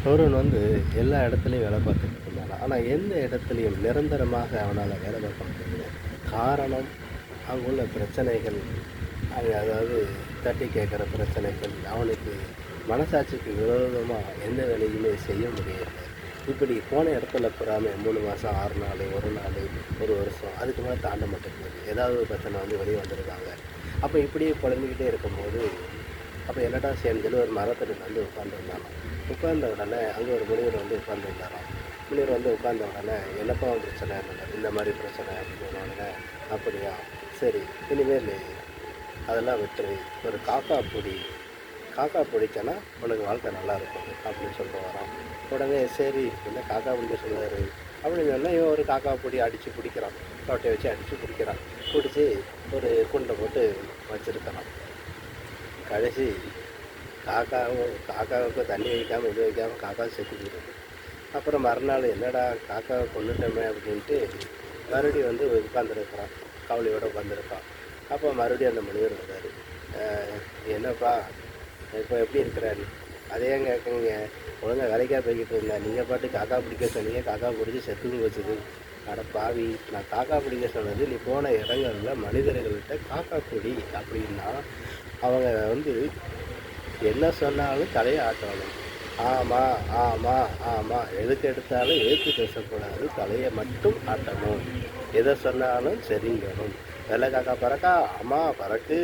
ஒருவன் எல்லா இடத்துலையும் வேலை பார்த்துட்டு இருந்தான். ஆனால் எந்த இடத்துலையும் நிரந்தரமாக அவனால் வேலை பார்க்க முடியல. காரணம் அங்கே உள்ள பிரச்சனைகள், அதாவது தட்டி கேட்குற பிரச்சனைகள், அவனுக்கு மனசாட்சிக்கு விரோதமாக எந்த வேலையுமே செய்ய முடியலை. இப்படி போன இடத்துல புறாமல் 3 மாதம் 6 நாள் 1 நாள் 1 வருஷம் அதுக்கு மேலே தாண்ட மாட்டேங்குது. ஏதாவது ஒரு பிரச்சனை வெளியே வந்துருக்காங்க. அப்போ இப்படியே குழம்பிக்கிட்டே இருக்கும்போது அப்போ என்னடா சேர்ந்து ஒரு மரத்தில் உட்காந்துருந்தானோ. உட்கார்ந்த உடனே அங்கே ஒரு முனிவர் உட்காந்துருந்தாராம். முனிவர் உட்கார்ந்த உடனே என்னப்பா பிரச்சனை இந்த மாதிரி பிரச்சனை அப்படின்னு உடனே, அப்படியா சரி இனிமேல் அதெல்லாம் விட்டுரு, ஒரு காக்கா பிடிச்சனா உனக்கு வாழ்க்கை நல்லாயிருக்கும் அப்படின்னு சொல்லிட்டு வரான். உடனே சரி என்ன காக்கா பிடிக்க சொல்லுவார் அப்படின்னு சொன்னால் இவன் ஒரு காக்கா பொடி அடித்து பிடிக்கிறான். தோட்டையை வச்சு அடித்து பிடிச்சி ஒரு குண்டை போட்டு வச்சுருக்கிறான். கடைசி காக்காவுக்கு தண்ணி வைக்காமல் இது வைக்காமல் காக்கா செத்து போயிடுது. அப்புறம் மறுநாள் என்னடா காக்காவை கொண்டுட்டோமே அப்படின்ட்டு மறுபடியும் உட்காந்துருக்கிறான், கவலையோடு உட்காந்துருக்கான். அப்போ மறுபடியும் அந்த முனிவர் வந்தார். என்னப்பா இப்போ எப்படி இருக்கிறாரு? அதையும் கேட்குங்க, ஒழுங்காக வேலைக்காக போய்கிட்டு இருந்தேன், நீங்கள் பாட்டு காக்கா பிடிக்க சொன்னீங்க, காக்கா பிடிச்சி செத்துன்னு வச்சுது. அட பாவி, நான் காக்கா பிடிக்க சொன்னது நீ போன இடங்களில் மனிதர்கள்கிட்ட காக்கா பிடி அப்படின்னா அவங்க என்ன சொன்னாலும் தலையை ஆட்டணும். ஆமாம் ஆமாம் ஆமாம், எதுக்கு எடுத்தாலும் ஏற்று பேசக்கூடாது, தலையை மட்டும் ஆட்டணும். எதை சொன்னாலும் சரிங்கணும். வெள்ளை காக்கா பறக்கா, அம்மா பறக்கு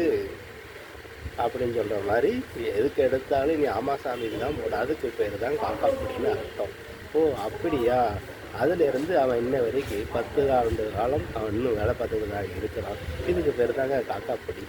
அப்படின்னு சொல்கிற மாதிரி எதுக்கு எடுத்தாலும் நீ ஆமா சாமிக்கு தான் போட, அதுக்கு பேர் தான் காக்கா பிடின்னு அர்த்தம். ஓ அப்படியா? அதிலிருந்து அவன் இன்ன வரைக்கும் 10 ஆண்டு காலம் அவன் இன்னும் வேலை பார்த்துக்கிட்டு தான் இருக்கிறான். இதுக்கு பேர் தாங்க காக்கா பிடி.